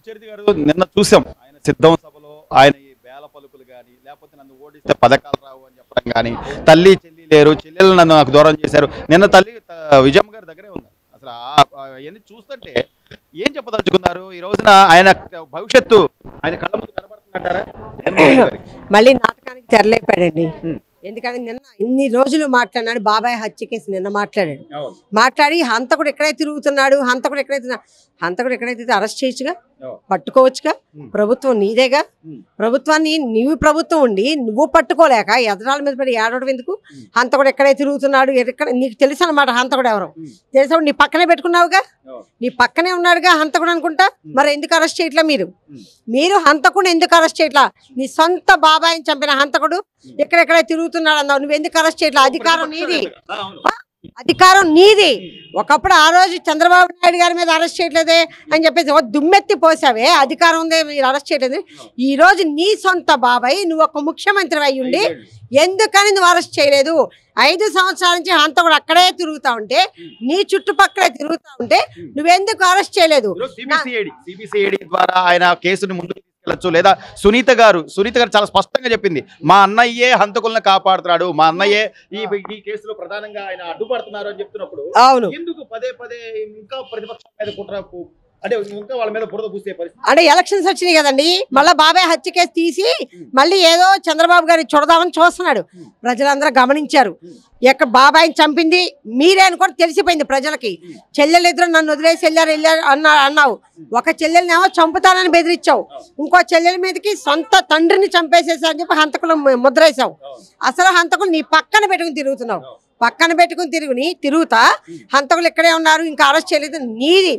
సుచరిత గారు నిన్న చూసాం ఆయన సిద్ధం సభలో ఆయన ఈ వేల పలుకులు కానీ లేకపోతే నన్ను ఓడిస్తే పథకాలు రావు అని చెప్పడం కానీ తల్లి చెల్లి లేరు చెల్లెలు నన్ను నాకు దూరం చేశారు. నిన్న తల్లి విజయమ్మ గారి దగ్గరే ఉన్నారు. అసలు అవన్నీ చూస్తుంటే ఏం చెప్పదలుచుకున్నారు ఈ రోజున ఆయన భవిష్యత్తు ఆయన కళ్ళ ముందు కనబడుతుందంటారా? మళ్ళీ నాటకానికి తెరలేపాడండి. ఎందుకంటే నిన్న ఇన్ని రోజులు మాట్లాడినాడు. బాబాయ్ హత్య కేసు నిన్న మాట్లాడాడు. మాట్లాడి హంతకుడు ఎక్కడైతే తిరుగుతున్నాడు, హంతకుడు ఎక్కడైతే అరెస్ట్ చేయొచ్చుగా, పట్టుకోవచ్చుగా. ప్రభుత్వం నీదేగా. ప్రభుత్వాన్ని నీవు ప్రభుత్వం ఉండి నువ్వు పట్టుకోలేక ఎదరాల మీద పడి ఏడవడం ఎందుకు? హంతకుడు ఎక్కడైతే తిరుగుతున్నాడు, ఎక్కడ నీకు తెలుసు అనమాట. హంతకుడు ఎవరు తెలిసినప్పుడు నీ పక్కనే పెట్టుకున్నావుగా, నీ పక్కనే ఉన్నాడుగా హంతకుడు అనుకుంటా. మరి ఎందుకు అరెస్ట్ చేయట్లా? మీరు హంతకుడు ఎందుకు అరెస్ట్ చేయట్లా? నీ సొంత బాబాయిని చంపిన హంతకుడు ఎక్కడెక్కడ తిరుగుతున్నాడు అన్నావు, నువ్వు ఎందుకు అరెస్ట్ చేయట్లా? అధికారం నీది. ఒకప్పుడు ఆ రోజు చంద్రబాబు నాయుడు గారి మీద అరెస్ట్ చేయట్లేదే అని చెప్పేసి దుమ్మెత్తి పోసావే, అధికారం ఉందే మీరు అరెస్ట్ చేయలేదు. ఈ రోజు నీ సొంత బాబాయ్ నువ్వు ఒక ముఖ్యమంత్రి అయి ఉండి ఎందుకని నువ్వు అరెస్ట్ చేయలేదు? 5 సంవత్సరాల నుంచి హంతకుడు అక్కడే తిరుగుతా ఉంటే, నీ చుట్టుపక్కలే తిరుగుతా ఉంటే నువ్వెందుకు అరెస్ట్ చేయలేదు? సిబిసిఐడి ద్వారా ఆయన కేసుని ముందుకు తీసుకెళ్లొచ్చు. లేదా సునీత గారు చాలా స్పష్టంగా చెప్పింది, మా అన్నయ్యే హంతకులను కాపాడుతున్నాడు, మా అన్నయ్యే ఈ కేసులో ప్రధానంగా ఆయన అడ్డుపడుతున్నారు అని చెప్తున్నప్పుడు ఎందుకు పదే ఇంకా ప్రతిపక్షం మీద కుట్ర అంటే ఇంకా వాళ్ళ మీద బురద పూసే పరిస్థితి? అంటే ఎలక్షన్స్ వచ్చినాయి కదండి, మళ్ళీ బాబాయ్ హత్య కేసు తీసి మళ్ళీ ఏదో చంద్రబాబు గారిని చూడదామని చూస్తున్నాడు. ప్రజలందరూ గమనించారు. ఎక్కడ బాబాయిని చంపింది మీరే అనుకోని తెలిసిపోయింది ప్రజలకి. చెల్లెలు ఇద్దరు నన్ను వదిలేసి వెళ్ళారు అన్నావు. ఒక చెల్లెలనేమో చంపుతానని బెదిరించావు, ఇంకో చెల్లెల మీదకి సొంత తండ్రిని చంపేసేసా అని చెప్పి హంతకులు ముద్రేసావు. అసలు హంతకులు నీ పక్కన పెట్టుకుని తిరుగుతున్నావు. పక్కన పెట్టుకుని తిరుగుతా హంతకులు ఇక్కడే ఉన్నారు, ఇంకా అరెస్ట్ చేయలేదు.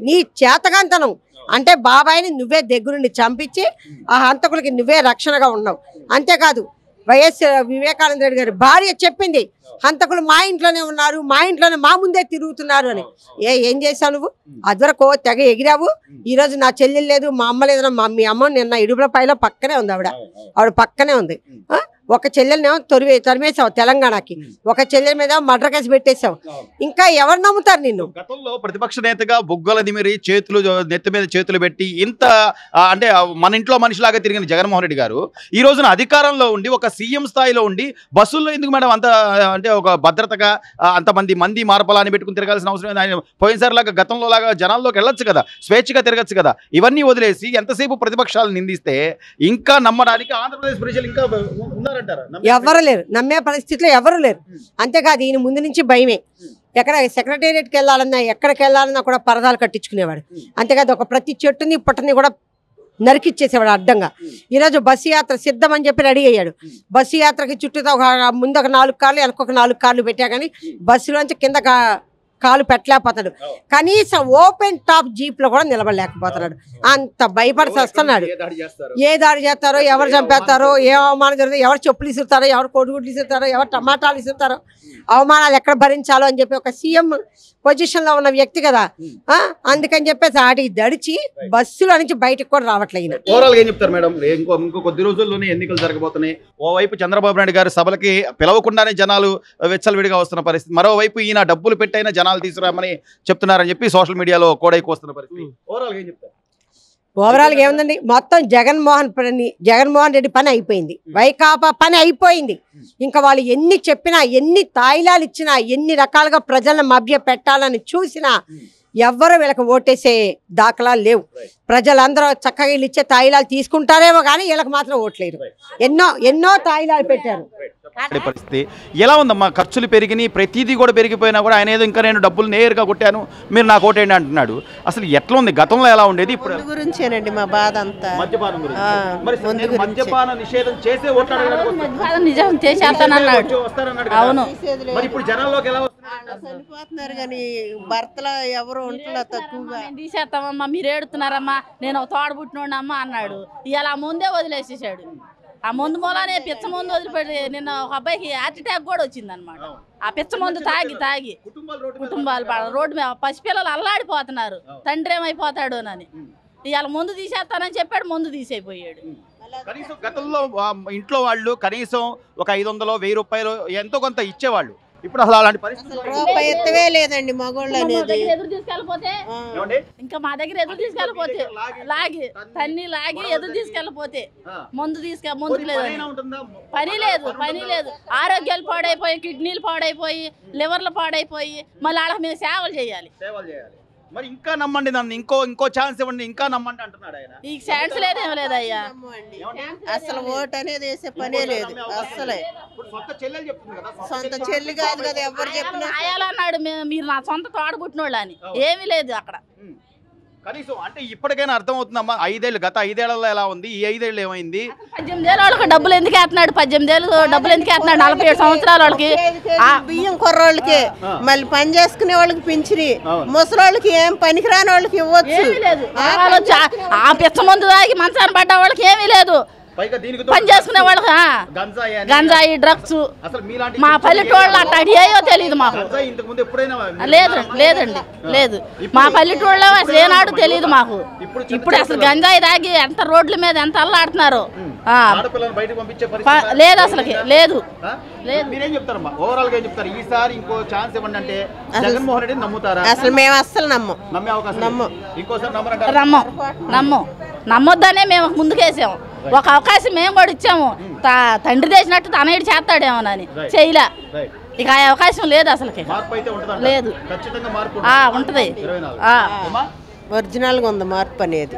నీ చేతగాంతనం. అంటే బాబాయిని నువ్వే దగ్గరుండి చంపించి ఆ హంతకులకి నువ్వే రక్షణగా ఉన్నావు. అంతేకాదు వైఎస్ వివేకానంద రెడ్డి గారి భార్య చెప్పింది, హంతకులు మా ఇంట్లోనే ఉన్నారు, మా ఇంట్లోనే మా ముందే తిరుగుతున్నారు అని. ఏం చేశావు నువ్వు? అదివరకు తెగ ఎగిరావు. ఈ రోజు నా చెల్లెలు లేదు, మా అమ్మ లేదు. మీ అమ్మ నిన్న ఇడుపులపైలో పక్కనే ఉంది. ఆవిడ పక్కనే ఉంది. ఒక చెల్లెలనేమో తరిమేసావు తెలంగాణకి, ఒక చెల్లెల మీద మర్డర్ కేసు పెట్టేశావు. ఇంకా ఎవరు నమ్ముతారు నిన్ను? గతంలో ప్రతిపక్ష నేతగా బుగ్గల దిమిరి నెత్తి మీద చేతులు పెట్టి ఇంత అంటే మన ఇంట్లో మనిషిలాగా తిరిగిన జగన్మోహన్ రెడ్డి గారు ఈ రోజున అధికారంలో ఉండి ఒక సీఎం స్థాయిలో ఉండి బస్సుల్లో ఎందుకు మేడం అంత అంటే ఒక భద్రతగా అంతమంది మార్పలాన్ని పెట్టుకుని తిరగాల్సిన అవసరం లేదు. ఆయన పోయినసారి లాగా గతంలో లాగా జనాల్లోకి వెళ్ళొచ్చు కదా, స్వేచ్ఛగా తిరగచ్చు కదా. ఇవన్నీ వదిలేసి ఎంతసేపు ప్రతిపక్షాలు నిందిస్తే ఇంకా నమ్మడానికి ఆంధ్రప్రదేశ్ ప్రజలు ఇంకా ఉన్నారు. ఎవరు లేరు, నమ్మే పరిస్థితిలో ఎవరు లేరు. అంతేకాదు ఈయన ముందు నుంచి భయమే. ఎక్కడ సెక్రటేరియట్కి వెళ్ళాలన్నా ఎక్కడికి వెళ్ళాలన్నా కూడా పరదాలు కట్టించుకునేవాడు. అంతేకాదు ఒక ప్రతి చెట్టుని పుట్టని కూడా నరికిచ్చేసేవాడు అడ్డంగా. ఈరోజు బస్సు యాత్ర సిద్ధం అని చెప్పి రెడీ అయ్యాడు. బస్సు యాత్రకి చుట్టూ ముందు ఒక 4 కార్లు వెనకొక 4 కార్లు పెట్టా కానీ బస్సులోంచి కింద కాలు పెట్టలేకపోతాడు. కనీసం ఓపెన్ టాప్ జీప్ లో కూడా నిలబడలేకపోతున్నాడు. అంత భయపడి వస్తున్నాడు. ఏ దాడి చేస్తారో, ఎవరు చంపేస్తారో, ఏ అవమానం జరుగుతుందో, ఎవరు చెప్పులు ఇసురుతారో, ఎవరు కోడిగుడ్లు ఇసురుతారో, ఎవరు టమాటాలు ఇసురుతారో, అవమానాలు ఎక్కడ భరించాలో అని చెప్పి ఒక సీఎం పొజిషన్ లో ఉన్న వ్యక్తి కదా. అందుకని చెప్పేసి ఆడికి దడిచి బస్సులో నుంచి బయటకు కూడా రావట్లేదు. ఓవరాల్ ఏం చెప్తారు మేడం? ఇంకో కొద్ది రోజుల్లోనే ఎన్నికలు జరగబోతున్నాయి. ఓవైపు చంద్రబాబు నాయుడు గారు సభలకి పిలవకుండానే జనాలు విచ్చలవిడిగా వస్తున్న పరిస్థితి, మరోవైపు ఈయన డబ్బులు పెట్టైనా జనాలు తీసుకురామని చెప్తున్నారని చెప్పి సోషల్ మీడియాలో కోడైకి వస్తున్న పరిస్థితి. ఓవరాల్ ఏం చెప్తారు? ఓవరాల్ ఏముందండి, మొత్తం జగన్మోహన్ రెడ్డి పని అయిపోయింది, వైకాపా పని అయిపోయింది. ఇంకా వాళ్ళు ఎన్ని చెప్పినా, ఎన్ని తాయిలాలు ఇచ్చినా, ఎన్ని రకాలుగా ప్రజలను మభ్య పెట్టాలని చూసినా ఎవ్వరు వీళ్ళకి ఓటేసే దాఖలాలు లేవు. ప్రజలందరూ చక్కగా వీళ్ళు ఇచ్చే తాయిలాలు తీసుకుంటారేమో కానీ వీళ్ళకి మాత్రం ఓట్లేరు. ఎన్నో తాయిలాలు పెట్టారు. పరిస్థితి ఎలా ఉందమ్మా? ఖర్చులు పెరిగినాయి, ప్రతిదీ కూడా పెరిగిపోయినా కూడా ఆయన ఏదో ఇంకా నేను డబ్బులు నేరుగా కొట్టాను, మీరు నాకు ఓటేయండి అంటున్నాడు. అసలు ఎట్లా ఉంది? గతంలో ఎలా ఉండేది? ఇప్పుడు గురించేనండి మా బాధ అంతా. మద్యపానం గురించి. మద్యపాన నిషేధం చేసే ఇప్పుడు జనాల్లోకి ఎలా చనిపోతున్నారు కానీ భర్తలో ఎవరు ఉంటలే తక్కువగా. తీసేస్తామమ్మా, మీరు ఏడుతున్నారమ్మా, నేను తోడబుట్టినోడమ్మా అన్నాడు. ఇలా ముందే వదిలేసేసాడు. ఆ మందు మూలానే పిచ్చ మందు వదిలిపెట్టి నిన్న ఒక అబ్బాయికి హార్ట్ అటాక్ కూడా వచ్చింది అనమాట. ఆ పిచ్చ మందు తాగి కుటుంబాలు రోడ్డు మీద పసిపిల్లలు అల్లాడిపోతున్నారు, తండ్రి ఏమైపోతాడు అని. ఇవాళ ముందు తీసేస్తానని చెప్పాడు, ముందు తీసేపోయాడు. కనీసం గతంలో ఇంట్లో వాళ్ళు కనీసం ఒక 500 1000 రూపాయలు ఎంతో కొంత ఇచ్చేవాళ్ళు. ఇప్పుడు అసలు అలాంటి పరిస్థితి రూపాయి ఎత్తవే లేదండి మగోళ్ళు అనేది. ఎదురు తీసుకెళ్ళిపోతే ఇంకా మా దగ్గర ఎదురు తీసుకెళ్ళిపోతే లాగి తన్ని లాగి ఎదురు తీసుకెళ్ళిపోతే ముందు ముందుకు లేదు, పని లేదు. ఆరోగ్యాలు పాడైపోయి, కిడ్నీలు పాడైపోయి, లివర్లు పాడైపోయి, మళ్ళీ వాళ్ళకి మేము సేవలు చేయాలి. మరి ఇంకా నమ్మండి నన్ను, ఇంకో ఛాన్స్ ఇవ్వండి, ఇంకా నమ్మండి అంటున్నాడు ఆయన. ఈ ఛాన్స్ లేదేం లేదయ్యా. అసలు ఓటు అనేది వేసే పనే లేదు అసలే. సొంత చెల్లి కాదు కదా, ఎవరు చెప్పినా రాయాలన్నాడు. మీరు నా సొంత తోడబుట్టినోళ్ళు అని ఏమీ లేదు అక్కడ. కనీసం అంటే ఇప్పటికైనా అర్థమవుతుందమ్మా, గత 5 ఏళ్లలో ఎలా ఉంది, ఈ 5 ఏళ్ళు ఏమైంది? 18 ఏళ్ళ వాళ్ళకి డబ్బులు ఎందుకు వేస్తున్నాడు? 18 ఏళ్ళు డబ్బులు ఎందుకు వేస్తున్నాడు? 47 సంవత్సరాల వాళ్ళకి బియ్యం కుర్రోళ్ళకి, మళ్ళీ పని చేసుకునే వాళ్ళకి పింఛని, ముసలోళ్ళకి ఏం పనికిరాని వాళ్ళకి ఇవ్వచ్చు. ఆ పిచ్చ ముందు తాగి మంచాన్ని పడ్డ వాళ్ళకి ఏమీ లేదు. పని చేసుకునే వాళ్ళకి గంజాయి, డ్రగ్స్. మా పల్లెటూళ్ళు అట్లా ఏయో తెలియదు మాకు. లేదండి లేదు. మా పల్లెటూళ్ళలో అసలు ఏనాడు తెలియదు మాకు. ఇప్పుడు అసలు గంజాయి తాగి ఎంత రోడ్ల మీద ఎంత అల్లాడుతున్నారు. లేదు అసలుకి లేదు. అసలు మేము అస్సలు నమ్మొద్దనే మేము ముందుకేసాము. ఒక అవకాశం మేము కూడా ఇచ్చాము. తండ్రి చేసినట్టు తనయుడు చేస్తాడేమోనని చేయలే. ఇక ఆ అవకాశం లేదు అసలుకి, లేదు. ఉంటది. ఒరిజినల్గా ఉంది మార్పు అనేది.